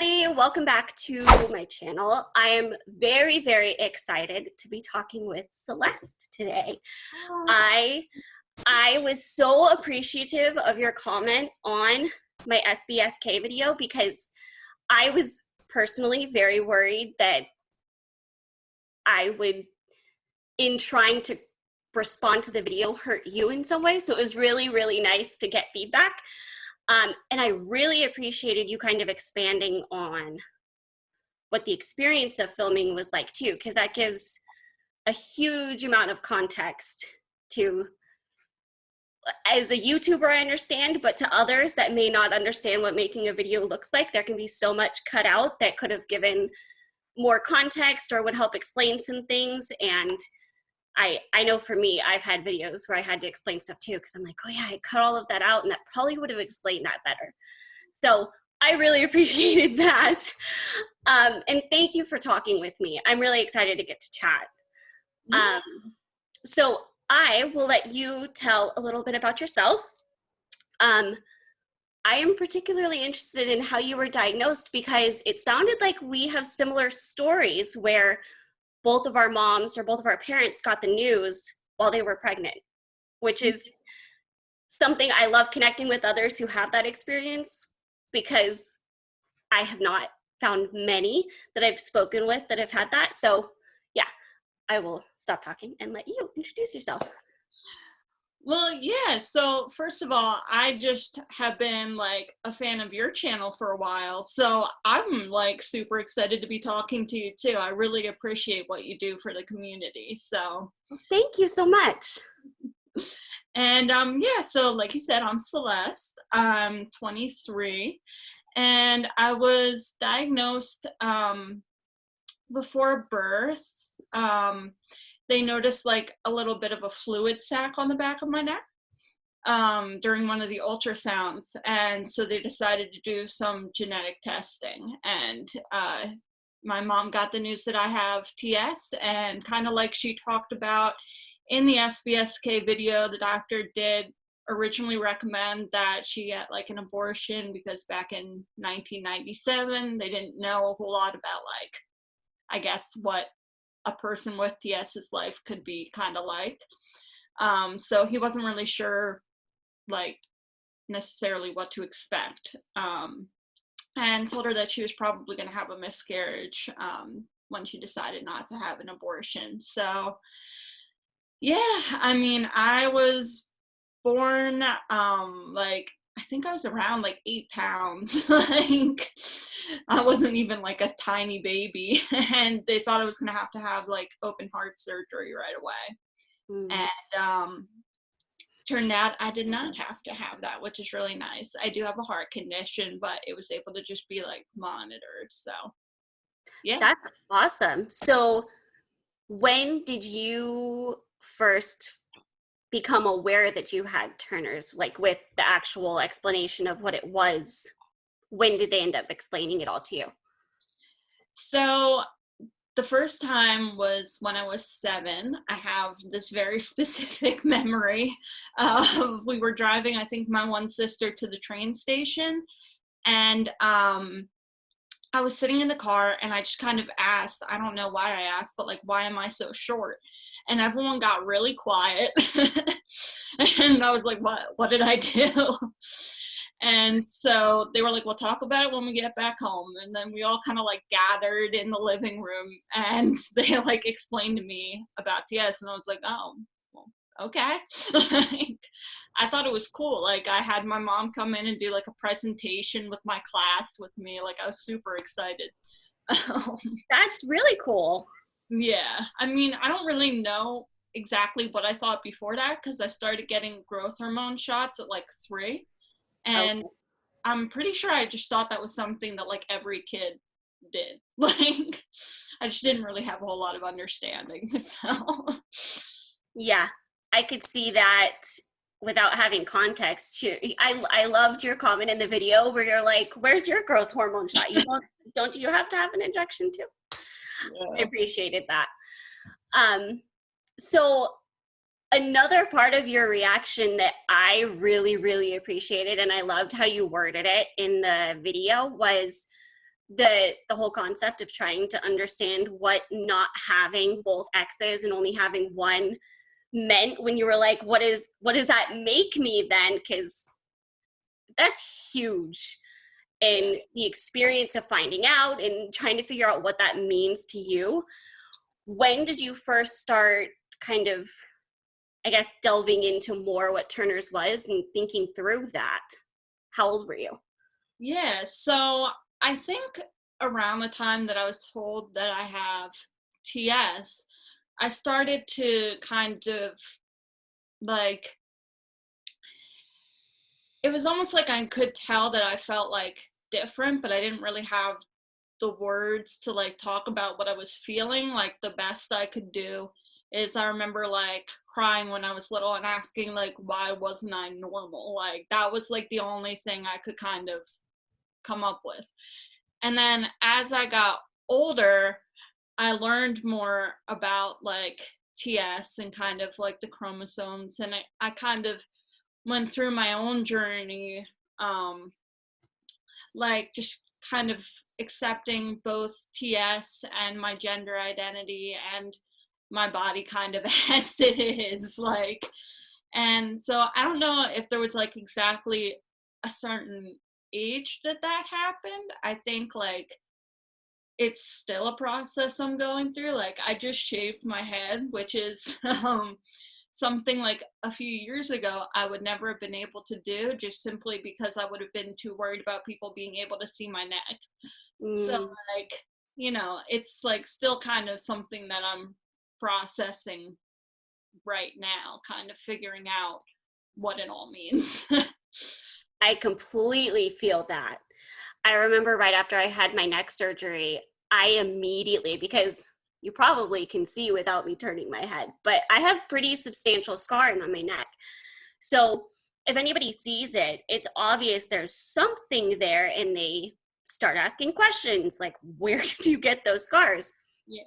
everybody, welcome back to my channel. I am very, very excited to be talking with Celeste today. I was so appreciative of your comment on my SBSK video because I was personally very worried that I would, in trying to respond to the video, hurt you in some way. So it was really, really nice to get feedback. And I really appreciated you kind of expanding on what the experience of filming was like too, because that gives a huge amount of context to, as a YouTuber, I understand, but to others that may not understand what making a video looks like, there can be so much cut out that could have given more context or would help explain some things. And I know for me, I've had videos where I had to explain stuff too, because I'm like, oh yeah, I cut all of that out and that probably would have explained that better. So I really appreciated that. And thank you for talking with me. I'm really excited to get to chat. So I will let you tell a little bit about yourself. I am particularly interested in how you were diagnosed because it sounded like we have similar stories where both of our moms or both of our parents got the news while they were pregnant, which is something I love connecting with others who have that experience, because I have not found many that I've spoken with that have had that. So yeah, I will stop talking and let you introduce yourself. Well, yeah, so first of all, I just have been like a fan of your channel for a while, so I'm like super excited to be talking to you too. I really appreciate what you do for the community, so. Thank you so much. And yeah, so like you said, I'm Celeste, I'm 23, and I was diagnosed before birth. They noticed like a little bit of a fluid sac on the back of my neck during one of the ultrasounds. And so they decided to do some genetic testing. And my mom got the news that I have TS, and kind of like she talked about in the SBSK video, the doctor did originally recommend that she get like an abortion because back in 1997, they didn't know a whole lot about like, I guess, what a person with TS's life could be kind of like. So he wasn't really sure like necessarily what to expect, and told her that she was probably going to have a miscarriage when she decided not to have an abortion. So yeah, I mean, I was born like, I think I was around like 8 pounds. Like, I wasn't even like a tiny baby, and they thought I was gonna have to have like open heart surgery right away. And turned out I did not have to have that, which is really nice. I do have a heart condition, but it was able to just be like monitored. So yeah. That's awesome. So when did you first become aware that you had Turner's, like with the actual explanation of what it was? When did they end up explaining it all to you? So the first time was when I was 7. I have this very specific memory of, we were driving, I think, my one sister to the train station, and I was sitting in the car and I just kind of asked, I don't know why I asked, but like, why am I so short? And everyone got really quiet. And I was like, what did I do? And so they were like, we'll talk about it when we get back home. And then we all kind of like gathered in the living room, and they like explained to me about TS, and I was like, oh, well, okay. Like, I thought it was cool. Like, I had my mom come in and do like a presentation with my class with me. Like, I was super excited. That's really cool. Yeah, I mean, I don't really know exactly what I thought before that, because I started getting growth hormone shots at like 3. And okay, I'm pretty sure I just thought that was something that like every kid did. Like, I just didn't really have a whole lot of understanding. So yeah, I could see that without having context too. I loved your comment in the video where you're like, where's your growth hormone shot? You don't you have to have an injection too? Yeah. I appreciated that. So another part of your reaction that I really, really appreciated, and I loved how you worded it in the video, was the whole concept of trying to understand what not having both X's and only having one meant when you were like, what does that make me then? Because that's huge. And the experience of finding out and trying to figure out what that means to you. When did you first start kind of, I guess, delving into more what Turner's was and thinking through that? How old were you? Yeah, so I think around the time that I was told that I have TS, I started to kind of like, it was almost like I could tell that I felt like different, but I didn't really have the words to like talk about what I was feeling. Like the best I could do is I remember like crying when I was little and asking like why wasn't I normal? Like that was like the only thing I could kind of come up with. And then as I got older, I learned more about like TS and kind of like the chromosomes, and I kind of went through my own journey, like just kind of accepting both TS and my gender identity and my body kind of as it is, like. And so I don't know if there was like exactly a certain age that happened. I think like it's still a process I'm going through. Like I just shaved my head, which is something like a few years ago I would never have been able to do, just simply because I would have been too worried about people being able to see my neck. So like, you know, it's like still kind of something that I'm processing right now, kind of figuring out what it all means. I completely feel that. I remember right after I had my neck surgery, I immediately, because you probably can see without me turning my head, but I have pretty substantial scarring on my neck. So if anybody sees it, it's obvious there's something there, and they start asking questions like, where did you get those scars? Yeah.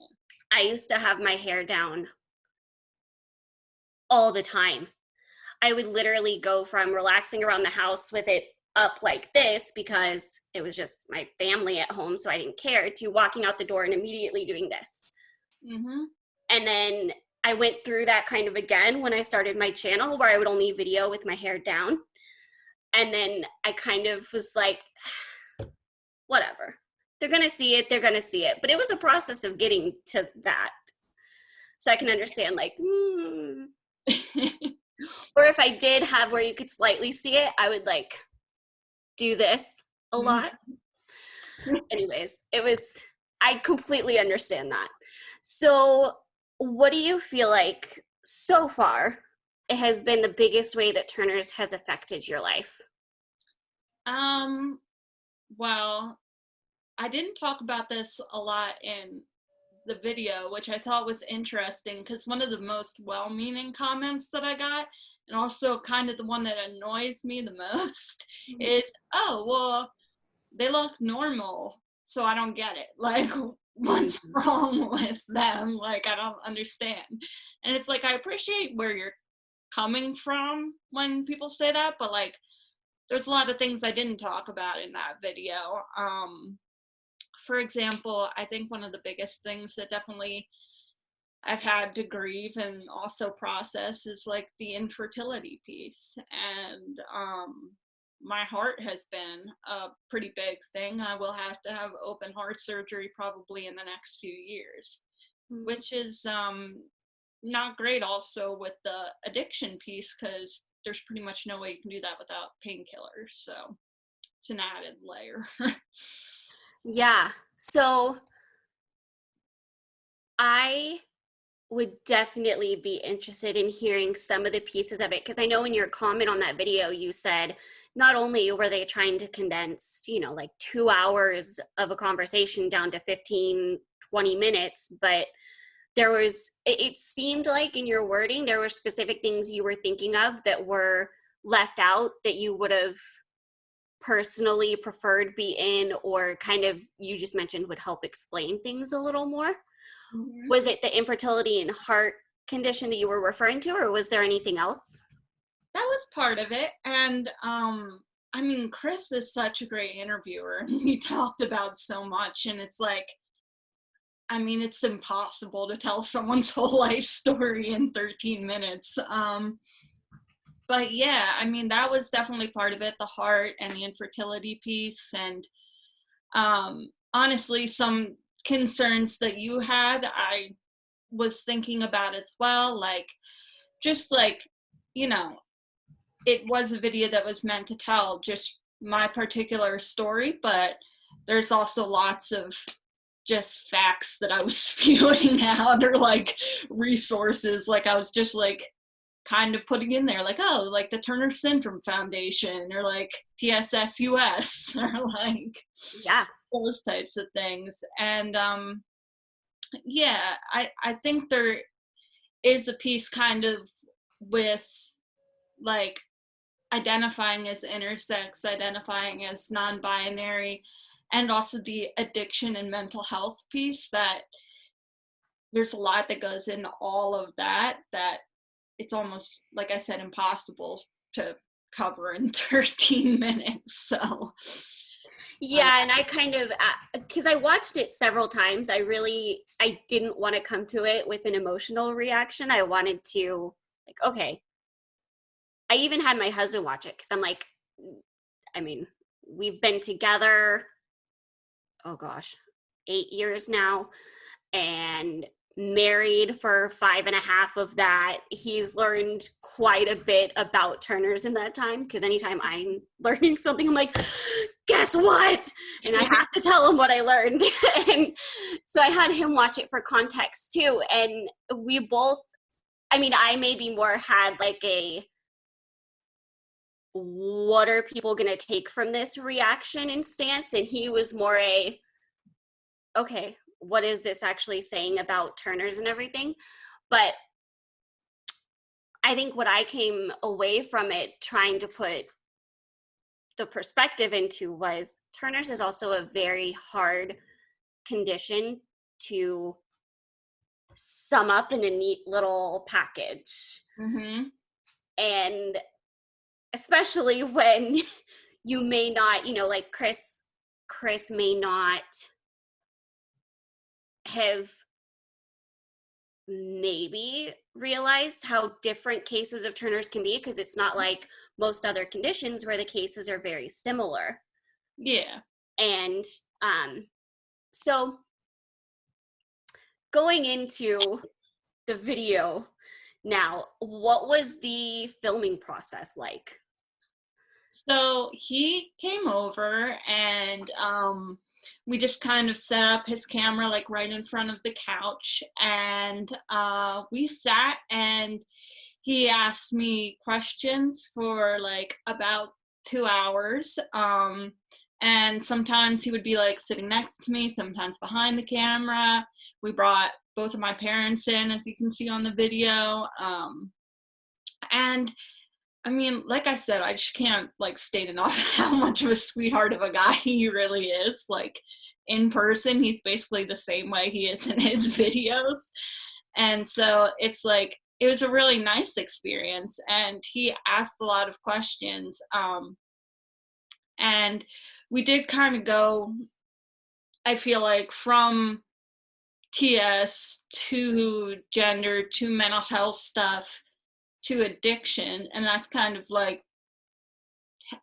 I used to have my hair down all the time. I would literally go from relaxing around the house with it up like this because it was just my family at home, so I didn't care, to walking out the door and immediately doing this. Mm-hmm. And then I went through that kind of again when I started my channel, where I would only video with my hair down. And then I kind of was like, whatever. They're going to see it. They're going to see it. But it was a process of getting to that. So I can understand, like, or if I did have where you could slightly see it, I would like do this a lot. Anyways, I completely understand that. So what do you feel like so far it has been the biggest way that Turner's has affected your life? Well, I didn't talk about this a lot in the video, which I thought was interesting, because one of the most well-meaning comments that I got, and also kind of the one that annoys me the most, is, oh, well, they look normal, so I don't get it. Like, what's wrong with them? Like, I don't understand. And it's like, I appreciate where you're coming from when people say that, but like, there's a lot of things I didn't talk about in that video. For example, I think one of the biggest things that definitely I've had to grieve and also process is like the infertility piece. And my heart has been a pretty big thing. I will have to have open heart surgery probably in the next few years, which is not great also with the addiction piece, because there's pretty much no way you can do that without painkillers. So it's an added layer. Yeah. So I would definitely be interested in hearing some of the pieces of it, because I know in your comment on that video you said not only were they trying to condense, like 2 hours of a conversation down to 15, 20 minutes, but it seemed like in your wording there were specific things you were thinking of that were left out that you would have personally preferred be in, or kind of, you just mentioned, would help explain things a little more. Mm-hmm. Was it the infertility and heart condition that you were referring to, or was there anything else? That was part of it. And I mean, Chris is such a great interviewer, and we talked about so much, and it's like, I mean, it's impossible to tell someone's whole life story in 13 minutes. But yeah, I mean, that was definitely part of it, the heart and the infertility piece. And honestly, some concerns that you had, I was thinking about as well. Like, just like, you know, it was a video that was meant to tell just my particular story, but there's also lots of just facts that I was spewing out, or like resources. Like, I was just like kind of putting in there, like, oh, like the Turner Syndrome Foundation, or like TSSUS, or like Yeah. those types of things. And yeah, I think there is a piece kind of with like identifying as intersex, identifying as non-binary, and also the addiction and mental health piece, that there's a lot that goes into all of that, that it's almost, like I said, impossible to cover in 13 minutes. So Yeah, and I kind of, because I watched it several times, I didn't want to come to it with an emotional reaction. I wanted to, like, okay. I even had my husband watch it because I'm like, I mean, we've been together, oh gosh, 8 years now, and married for 5.5 of that. He's learned quite a bit about Turners in that time, because anytime I'm learning something, I'm like, guess what? And I have to tell him what I learned. And so I had him watch it for context too. And we both, I mean, I maybe more had like a, what are people going to take from this reaction and stance? And he was more a, okay, what is this actually saying about Turners and everything? But I think what I came away from it trying to put the perspective into was Turners is also a very hard condition to sum up in a neat little package. mm-hmm. And especially when you may not, like Chris may not have maybe realized how different cases of Turner's can be, because it's not like most other conditions where the cases are very similar. Yeah. And so going into the video now, what was the filming process like? So he came over, and we just kind of set up his camera like right in front of the couch, and we sat, and he asked me questions for like about 2 hours. And sometimes he would be like sitting next to me, sometimes behind the camera. We brought both of my parents in, as you can see on the video. And I mean, like I said, I just can't like state enough how much of a sweetheart of a guy he really is. Like, in person, he's basically the same way he is in his videos. And so it's like, it was a really nice experience, and he asked a lot of questions. And we did kind of go, I feel like, from TS to gender to mental health stuff to addiction, and that's kind of like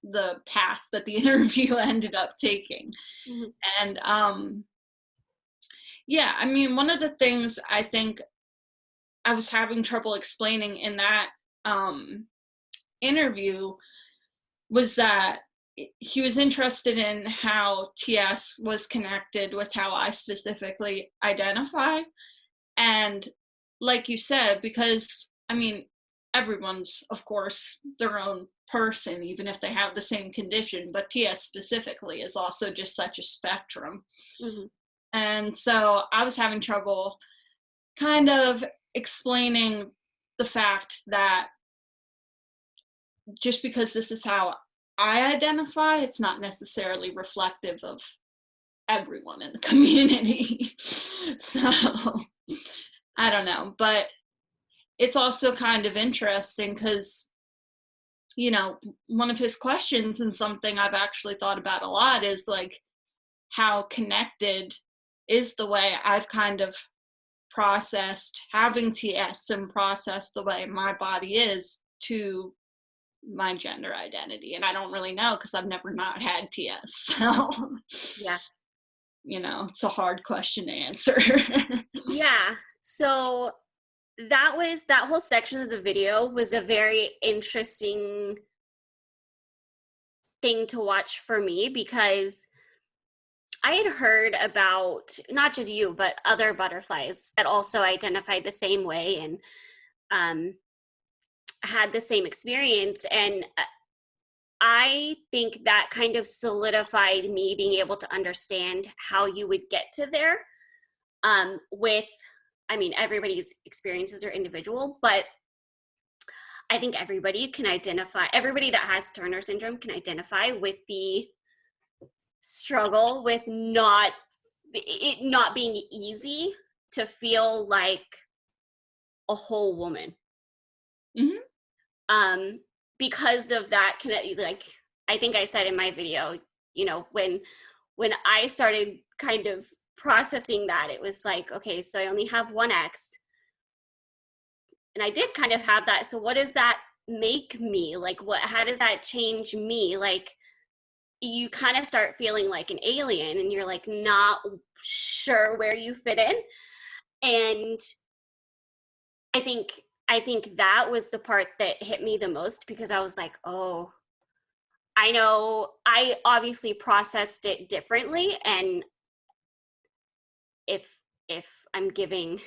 the path that the interview ended up taking. Mm-hmm. And yeah, I mean, one of the things I think I was having trouble explaining in that interview was that he was interested in how TS was connected with how I specifically identify. And like you said, because I mean, everyone's, of course, their own person, even if they have the same condition, but TS specifically is also just such a spectrum. Mm-hmm. And so I was having trouble kind of explaining the fact that just because this is how I identify, it's not necessarily reflective of everyone in the community. So I don't know, but it's also kind of interesting because you know, one of his questions, and something I've actually thought about a lot, is like, how connected is the way I've kind of processed having TS and processed the way my body is to my gender identity. And I don't really know, because I've never not had TS. So, Yeah. you know, it's a hard question to answer. Yeah. So that whole section of the video was a very interesting thing to watch for me, because I had heard about not just you, but other butterflies that also identified the same way and um, had the same experience. And I think that kind of solidified me being able to understand how you would get to there with, I mean, everybody's experiences are individual, but I think everybody that has Turner syndrome can identify with the struggle with it not being easy to feel like a whole woman. Hmm. Because of that, like I think I said in my video, you know, when I started kind of processing that, it was like, okay, so I only have one X, and I did kind of have that. So what does that make me? Like, how does that change me? Like, you kind of start feeling like an alien, and you're like not sure where you fit in. And I think that was the part that hit me the most, because I was like, oh, I know I obviously processed it differently, and if I'm giving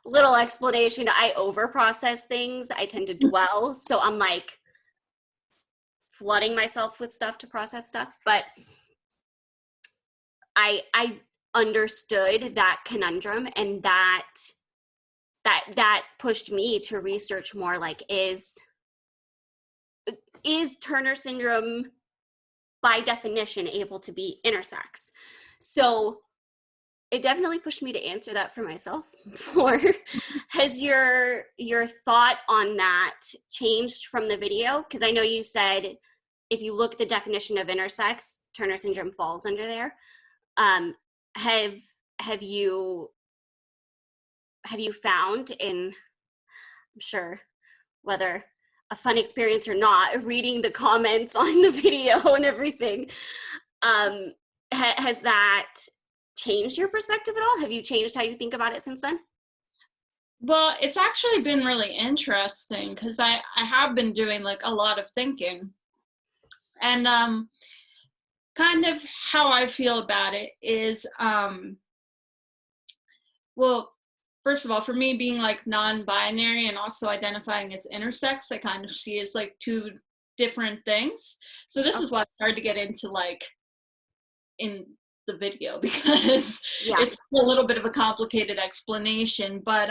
little explanation, I over process things. I tend to dwell, so I'm like flooding myself with stuff to process stuff. But I understood that conundrum, and that pushed me to research more, like, is Turner syndrome by definition able to be intersex? So it definitely pushed me to answer that for myself more. Has your thought on that changed from the video? Because I know you said if you look at the definition of intersex, Turner syndrome falls under there. Um, have have you found, in, I'm sure, whether a fun experience or not, reading the comments on the video and everything, um, has that changed your perspective at all? Have you changed how you think about it since then? Well, it's actually been really interesting, because I have been doing like a lot of thinking. And kind of how I feel about it is, well, first of all, for me, being like non-binary and also identifying as intersex, I kind of see as like two different things. So this is Okay. why it's hard to get into like in the video, because Yeah. it's a little bit of a complicated explanation. But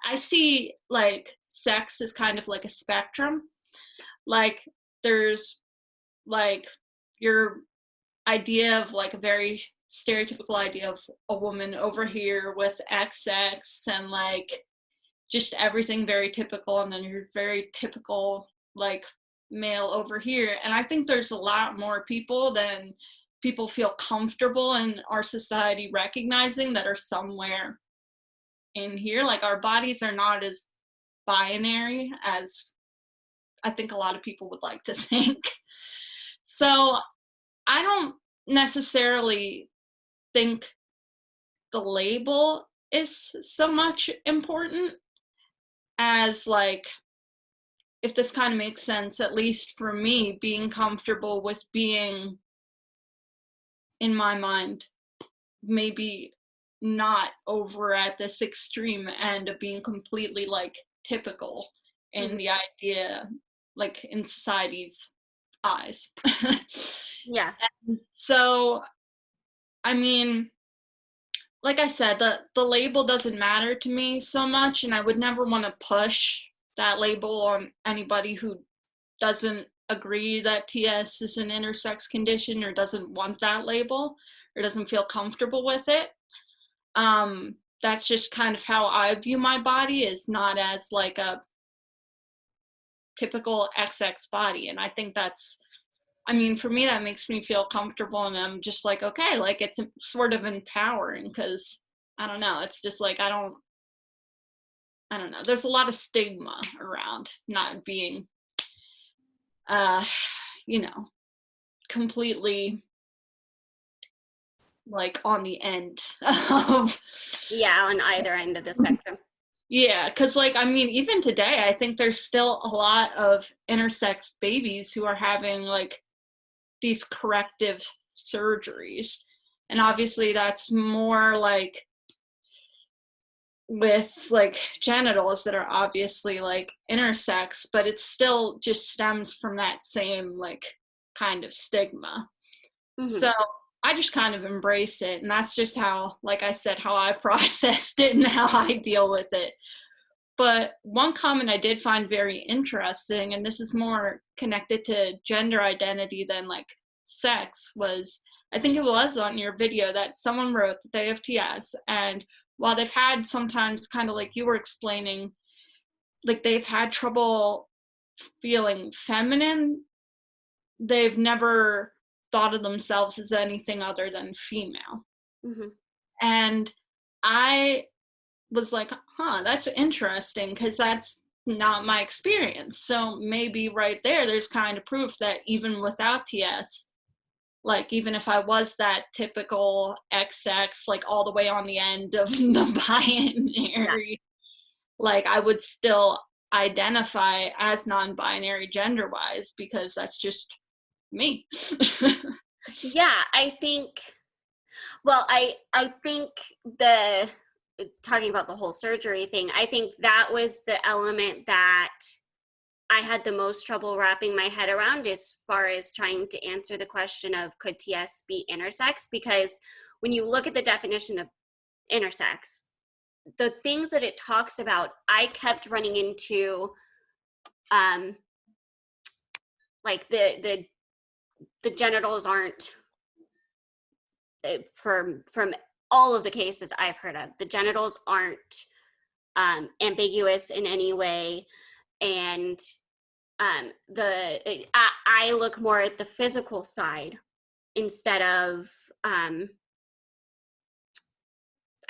I see like sex as kind of like a spectrum. Like, there's like your idea of like a very stereotypical idea of a woman over here with XX, and like just everything very typical, and then your very typical like male over here. And I think there's a lot more people than people feel comfortable in our society recognizing that are somewhere in here. Like, our bodies are not as binary as I think a lot of people would like to think. So I don't necessarily think the label is so much important as, like, if this kind of makes sense, at least for me, being comfortable with being, in my mind, maybe not over at this extreme end of being completely like typical in Mhm. the idea, like in society's eyes. Yeah. So, I mean, like I said, the label doesn't matter to me so much, and I would never want to push that label on anybody who doesn't agree that TS is an intersex condition, or doesn't want that label, or doesn't feel comfortable with it. That's just kind of how I view my body, is not as like a typical XX body. And I think that's, I mean, for me, that makes me feel comfortable, and I'm just like, okay, like it's sort of empowering, because I don't know, it's just like, I don't know, there's a lot of stigma around not being, uh, you know, completely like on the end of, Yeah, on either end of the spectrum. yeah, because like, I mean, even today, I think there's still a lot of intersex babies who are having like these corrective surgeries. And obviously that's more like with like genitals that are obviously like intersex, but it still just stems from that same like kind of stigma. Mm-hmm. So I just kind of embrace it. And that's just how, like I said, how I processed it and how I deal with it. But one comment I did find very interesting, and this is more connected to gender identity than like sex, was, I think it was on your video, that someone wrote that they have TS, and while they've had sometimes kind of like you were explaining, like they've had trouble feeling feminine, they've never thought of themselves as anything other than female. Mm-hmm. And I was like, huh, that's interesting, because that's not my experience. So maybe right there's kind of proof that even without TS, like even if I was that typical XX, like all the way on the end of the binary, like I would still identify as non-binary gender-wise, because that's just me. Yeah, I think, well, I think the, talking about the whole surgery thing, I think that was the element that I had the most trouble wrapping my head around as far as trying to answer the question of could TS be intersex? Because when you look at the definition of intersex, the things that it talks about, I kept running into like the genitals aren't, from all of the cases I've heard of, the genitals aren't ambiguous in any way, and I look more at the physical side instead of I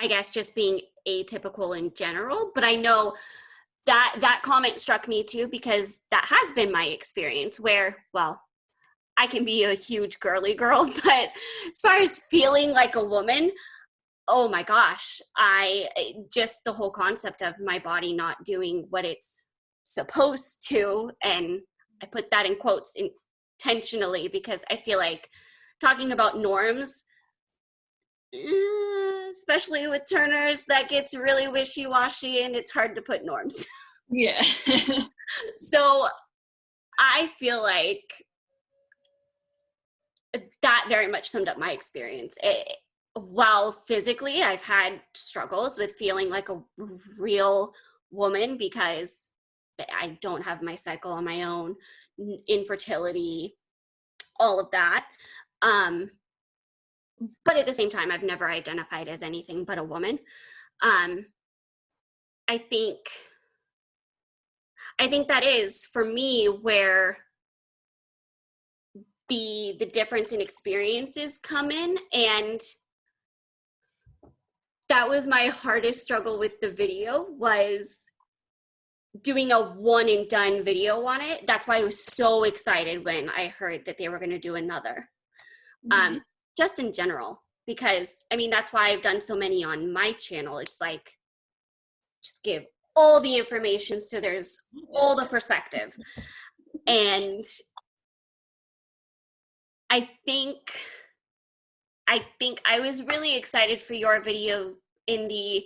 guess just being atypical in general. But I know that comment struck me too, because that has been my experience where, well, I can be a huge girly girl, but as far as feeling like a woman, oh my gosh, I just, the whole concept of my body not doing what it's supposed to, and I put that in quotes intentionally because I feel like talking about norms, especially with Turners, that gets really wishy-washy and it's hard to put norms. Yeah. So I feel like that very much summed up my experience. While physically I've had struggles with feeling like a real woman because I don't have my cycle on my own, infertility, all of that. But at the same time, I've never identified as anything but a woman. Um, I think that is for me where the difference in experiences come in, and that was my hardest struggle with the video, was doing a one and done video on it. That's why I was so excited when I heard that they were going to do another. Mm-hmm. Just in general, because I mean, that's why I've done so many on my channel. It's like, just give all the information so there's all the perspective. And I think I was really excited for your video in the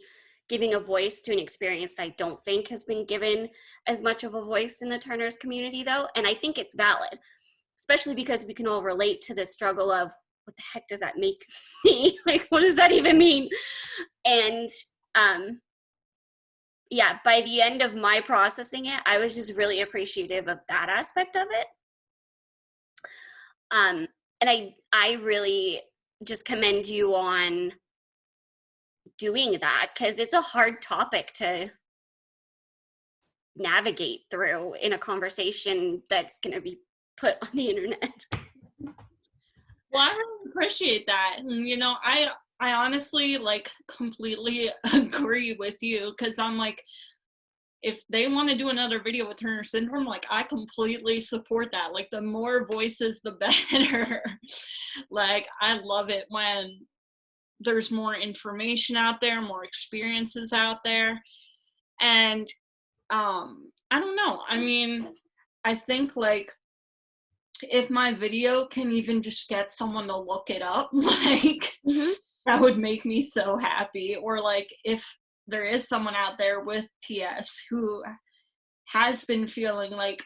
giving a voice to an experience that I don't think has been given as much of a voice in the Turners community, though. And I think it's valid, especially because we can all relate to the struggle of, what the heck does that make me? Like, what does that even mean? And yeah, by the end of my processing it, I was just really appreciative of that aspect of it. And I really just commend you on doing that, because it's a hard topic to navigate through in a conversation that's going to be put on the internet. Well, I really appreciate that. And, you know, I honestly like completely agree with you, because I'm like, if they want to do another video with Turner syndrome, like I completely support that. Like the more voices, the better. Like I love it when there's more information out there, more experiences out there. And I don't know. I mean, I think like if my video can even just get someone to look it up, like Mm-hmm. that would make me so happy. Or like if there is someone out there with TS who has been feeling like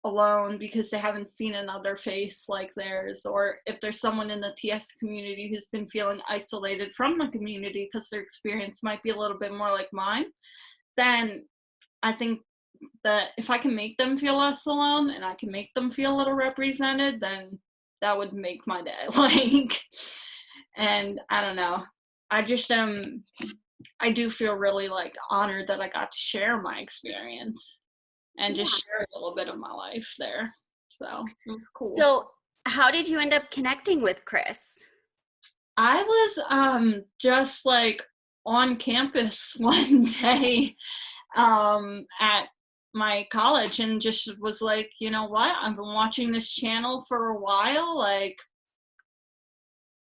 alone because they haven't seen another face like theirs, or if there's someone in the TS community who's been feeling isolated from the community because their experience might be a little bit more like mine, then I think that if I can make them feel less alone and I can make them feel a little represented, then that would make my day. Like, and I don't know. I just I do feel really like honored that I got to share my experience and just Yeah. share a little bit of my life there. So it was cool. So, how did you end up connecting with Chris? I was just like on campus one day at my college and just was like, you know what? I've been watching this channel for a while. Like,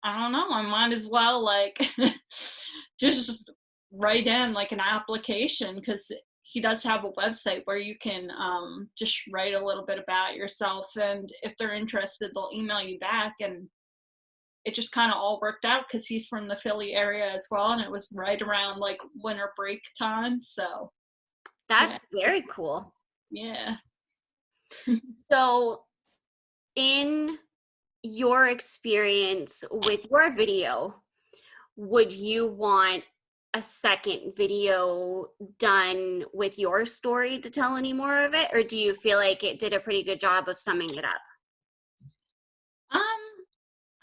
I don't know, I might as well like just write in like an application, because he does have a website where you can just write a little bit about yourself, and if they're interested they'll email you back. And it just kind of all worked out because he's from the Philly area as well, and it was right around like winter break time. So That's very cool. yeah. So, in your experience with your video, would you want a second video done with your story to tell any more of it, or do you feel like it did a pretty good job of summing it up? um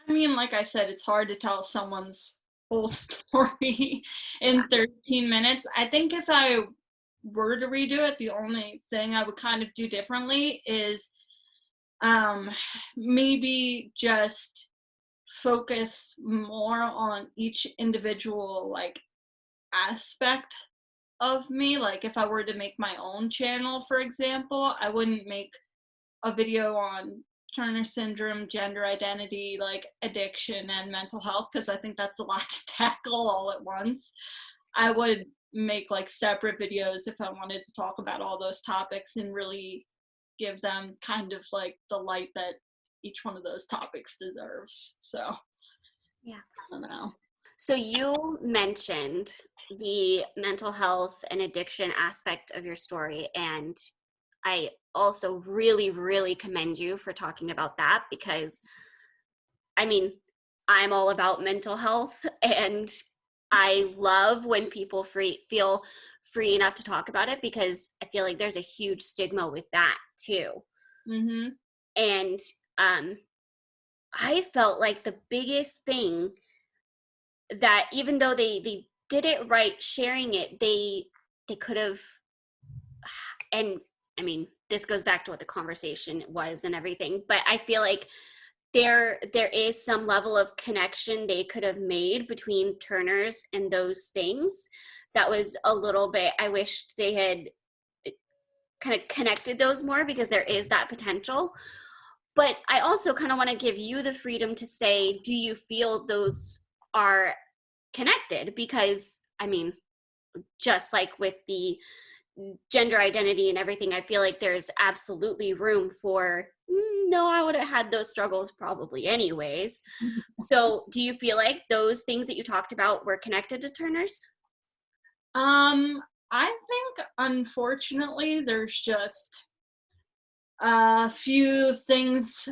I mean, like I said, it's hard to tell someone's whole story in 13 minutes. I think if I were to redo it, the only thing I would kind of do differently is um, maybe just focus more on each individual like aspect of me. Like if I were to make my own channel, for example, I wouldn't make a video on Turner syndrome, gender identity, like addiction and mental health, because I think that's a lot to tackle all at once. I would make like separate videos if I wanted to talk about all those topics and really give them kind of like the light that each one of those topics deserves. So, Yeah. I don't know. So you mentioned the mental health and addiction aspect of your story, and I also really, really commend you for talking about that, because I mean, I'm all about mental health, and I love when people feel free enough to talk about it, because I feel like there's a huge stigma with that too. Mm-hmm. And um, I felt like the biggest thing, that even though they did it right sharing it, they could have, and I mean, this goes back to what the conversation was and everything, but I feel like there is some level of connection they could have made between Turners and those things that was a little bit, I wished they had kind of connected those more, because there is that potential. But I also kind of want to give you the freedom to say, do you feel those are connected? Because I mean, just like with the gender identity and everything, I feel like there's absolutely room for, no, I would have had those struggles probably anyways. So do you feel like those things that you talked about were connected to Turner's? I think unfortunately there's just a few things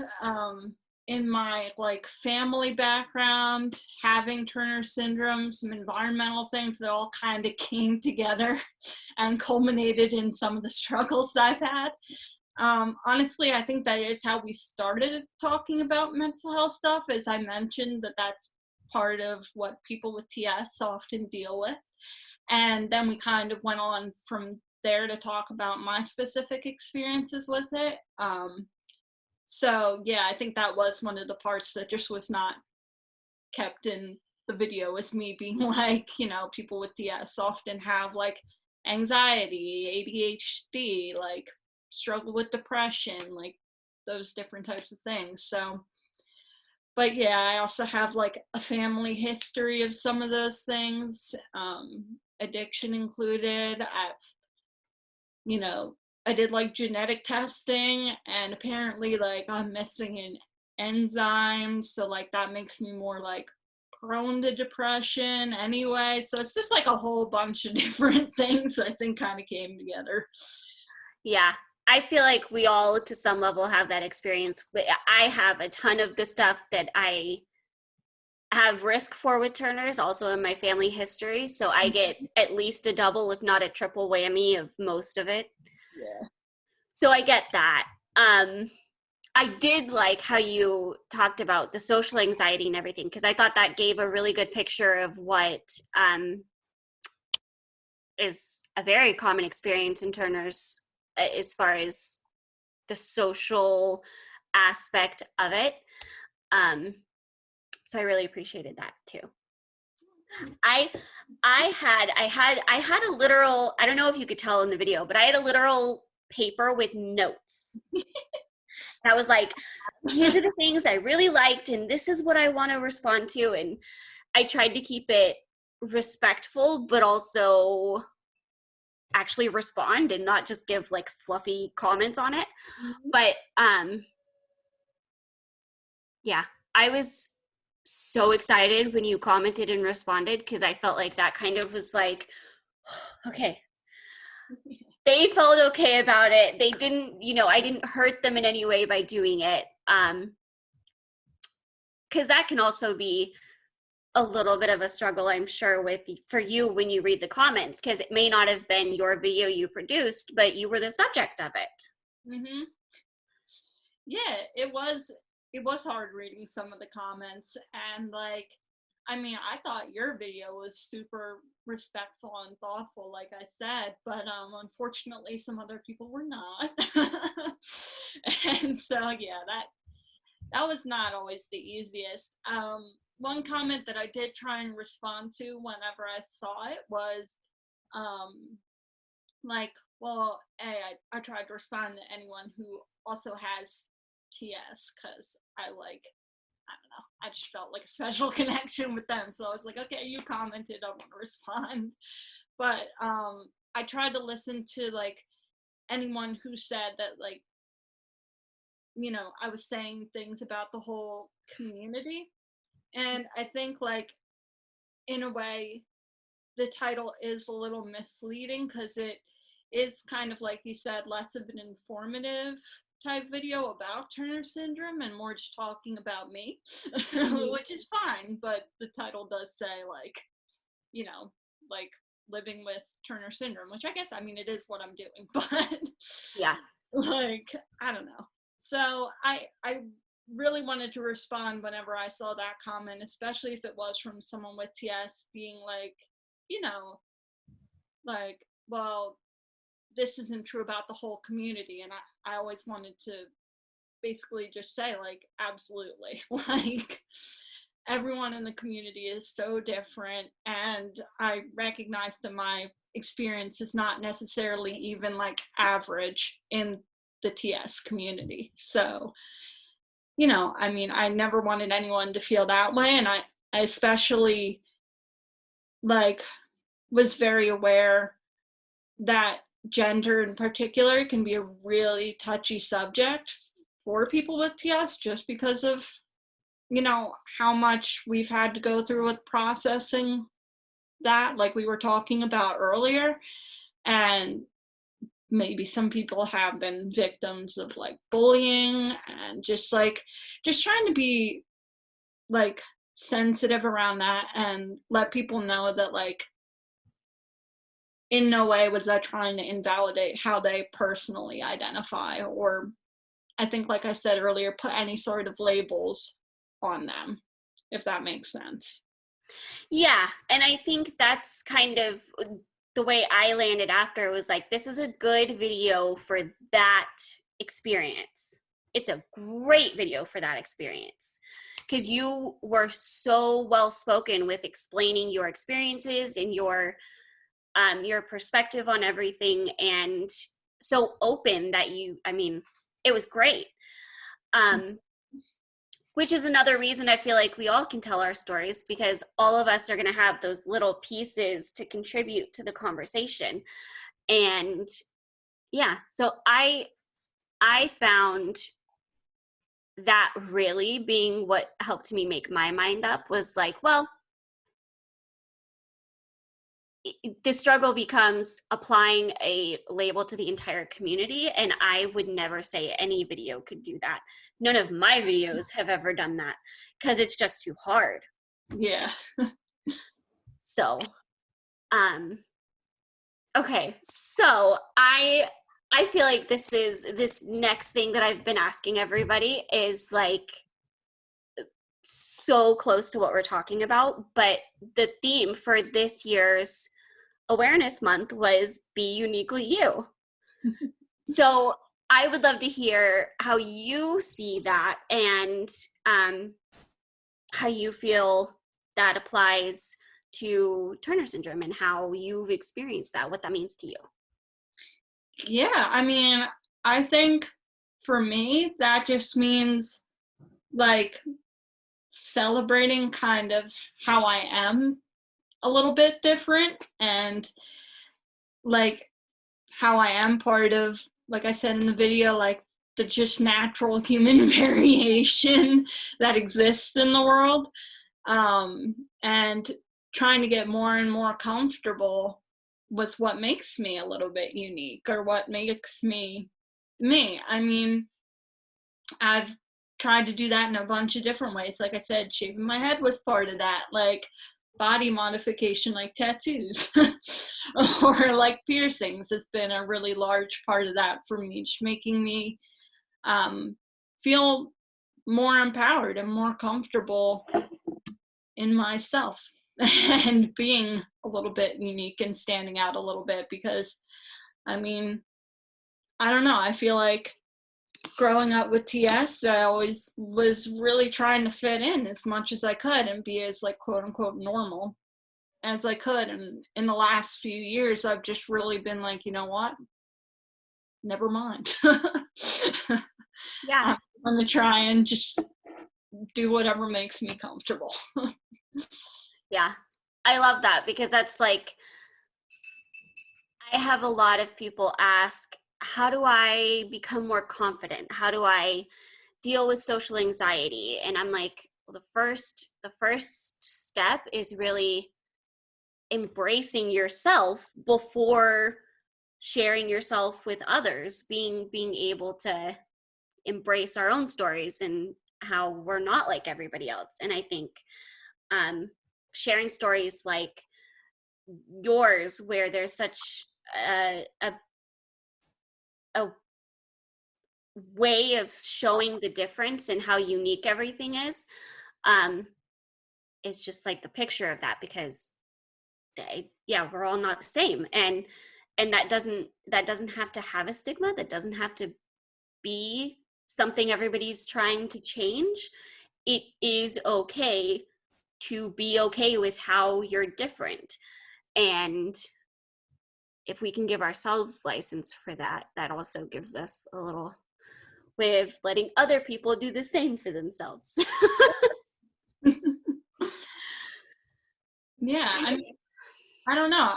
in my like family background, having Turner syndrome, some environmental things that all kind of came together and culminated in some of the struggles I've had. Honestly, I think that is how we started talking about mental health stuff. As I mentioned, that's part of what people with TS often deal with. And then we kind of went on from there to talk about my specific experiences with it. So yeah, I think that was one of the parts that just was not kept in the video, was me being like, you know, people with DS often have like anxiety, ADHD, like struggle with depression, like those different types of things. So, but yeah, I also have like a family history of some of those things, addiction included. You know, I did like genetic testing, and apparently like I'm missing an enzyme, so like that makes me more like prone to depression anyway. So it's just like a whole bunch of different things I think kind of came together. Yeah. I feel like we all, to some level, have that experience. I have a ton of the stuff that I have risk for with Turner's also in my family history. So I get at least a double, if not a triple whammy of most of it. Yeah. So I get that. I did like how you talked about the social anxiety and everything, because I thought that gave a really good picture of what is a very common experience in Turner's as far as the social aspect of it. So I really appreciated that too. I had a literal, I don't know if you could tell in the video, but I had a literal paper with notes. That was like, these are the things I really liked, and this is what I want to respond to. And I tried to keep it respectful, but also actually respond and not just give like fluffy comments on it. But yeah, I was so excited when you commented and responded, because I felt like that kind of was like, okay, they felt okay about it. They didn't, you know, I didn't hurt them in any way by doing it. Because that can also be a little bit of a struggle, I'm sure, with for you when you read the comments, because it may not have been your video you produced, but you were the subject of it. Mm-hmm. Yeah, it was hard reading some of the comments, and like, I mean, I thought your video was super respectful and thoughtful, like I said, but unfortunately some other people were not. And so yeah, that was not always the easiest. One comment that I did try and respond to whenever I saw it was like, well, hey, I tried to respond to anyone who also has TS, because I like, I don't know, I just felt like a special connection with them. So I was like, okay, you commented, I want to respond. But I tried to listen to like anyone who said that, like, you know, I was saying things about the whole community. And I think like in a way the title is a little misleading, because it is kind of, like you said, less of an informative type video about Turner syndrome and more just talking about me, which is fine, but the title does say like, you know, like living with Turner syndrome, which I guess, I mean, it is what I'm doing, but Yeah. like, I don't know. So I really wanted to respond whenever I saw that comment, especially if it was from someone with TS, being like, you know, like, well, this isn't true about the whole community. And I always wanted to basically just say, like, absolutely. Like, everyone in the community is so different. And I recognize that my experience is not necessarily even like average in the TS community. So, you know, I mean, I never wanted anyone to feel that way. And I especially like was very aware that gender in particular can be a really touchy subject for people with TS, just because of, you know, how much we've had to go through with processing that, like we were talking about earlier. And maybe some people have been victims of like bullying, and just trying to be like sensitive around that and let people know that like in no way was I trying to invalidate how they personally identify, or I think, like I said earlier, put any sort of labels on them, if that makes sense. Yeah, and I think that's kind of the way I landed after was like, this is a good video for that experience. It's a great video for that experience because you were so well spoken with explaining your experiences and your perspective on everything, and so open that it was great. Which is another reason I feel like we all can tell our stories, because all of us are going to have those little pieces to contribute to the conversation. And yeah, so I found that really being what helped me make my mind up was like, well, the struggle becomes applying a label to the entire community, and I would never say any video could do that. None of my videos have ever done that because it's just too hard. Yeah. So okay, so I feel like this next thing that I've been asking everybody is like so close to what we're talking about, but the theme for this year's Awareness Month was Be Uniquely You. So I would love to hear how you see that, and how you feel that applies to Turner syndrome and how you've experienced that, what that means to you. Yeah, I mean, I think for me, that just means like celebrating kind of how I am a little bit different, and like how I am part of, like I said in the video, like the just natural human variation that exists in the world, and trying to get more and more comfortable with what makes me a little bit unique, or what makes me me. I mean, I've tried to do that in a bunch of different ways. Like I said, shaving my head was part of that, like body modification, like tattoos or like piercings has been a really large part of that for me, just making me feel more empowered and more comfortable in myself and being a little bit unique and standing out a little bit. Because I mean, I don't know, I feel like growing up with TS, I always was really trying to fit in as much as I could and be as like quote unquote normal as I could. And in the last few years, I've just really been like, you know what? Never mind. Yeah. I'm gonna try and just do whatever makes me comfortable. Yeah. I love that, because that's like, I have a lot of people ask, how do I become more confident? How do I deal with social anxiety? And I'm like, well, the first step is really embracing yourself before sharing yourself with others, being able to embrace our own stories and how we're not like everybody else. And I think sharing stories like yours, where there's such a way of showing the difference and how unique everything is just like the picture of that, because yeah, we're all not the same, and that doesn't have to have a stigma. That doesn't have to be something everybody's trying to change. It is okay to be okay with how you're different, and if we can give ourselves license for that, that also gives us a little way of letting other people do the same for themselves. Yeah, I mean, I don't know.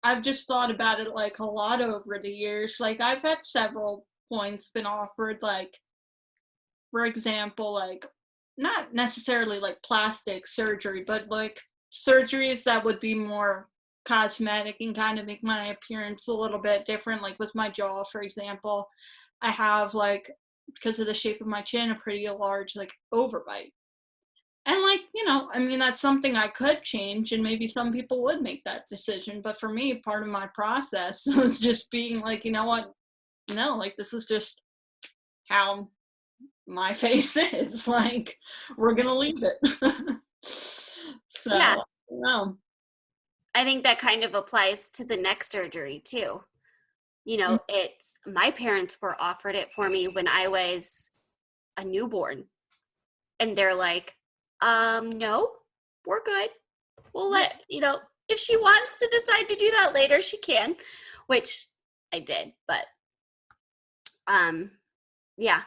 I've just thought about it like a lot over the years. Like I've had several points been offered, like for example, like not necessarily like plastic surgery, but like surgeries that would be more cosmetic and kind of make my appearance a little bit different. Like with my jaw, for example, I have like, because of the shape of my chin, a pretty large like overbite. And like, you know, I mean, that's something I could change, and maybe some people would make that decision. But for me, part of my process was just being like, you know what? No, like this is just how my face is. Like, we're gonna leave it. So Yeah, no. I think that kind of applies to the neck surgery too. You know, it's my parents were offered it for me when I was a newborn. And they're like, no, we're good. We'll let, you know, if she wants to decide to do that later, she can, which I did, but yeah.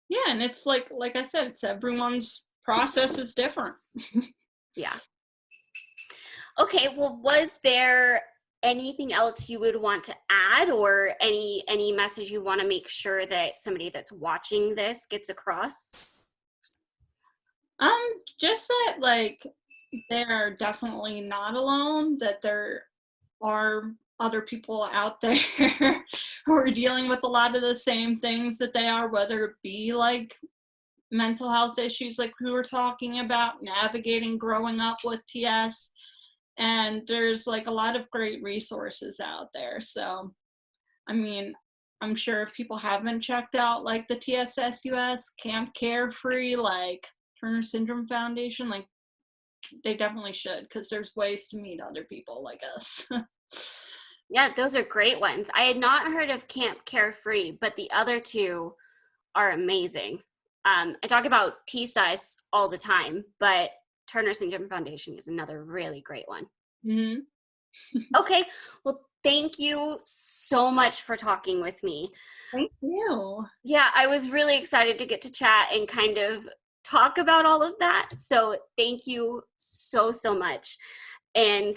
Yeah, and it's like I said, it's everyone's process is different. Yeah. Okay, well, was there anything else you would want to add, or any message you want to make sure that somebody that's watching this gets across? Just that like they're definitely not alone, that there are other people out there who are dealing with a lot of the same things that they are, whether it be like mental health issues like we were talking about, navigating growing up with TS, and there's like a lot of great resources out there. So I mean, I'm sure if people haven't checked out like the TSSUS, Camp Carefree, like Turner Syndrome Foundation, like they definitely should, because there's ways to meet other people like us. Yeah, those are great ones. I had not heard of Camp Carefree, but the other two are amazing. I talk about T-size all the time, but Turner Syndrome Foundation is another really great one. Mm-hmm. Okay, well, thank you so much for talking with me. Thank you. Yeah, I was really excited to get to chat and kind of talk about all of that. So thank you so, so much. And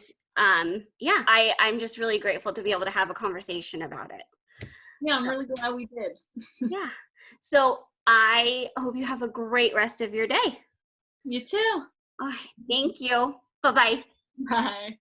yeah, I'm just really grateful to be able to have a conversation about it. Yeah, I'm So, really glad we did. yeah. So I hope you have a great rest of your day. You too. All right, thank you. Bye-bye. Bye.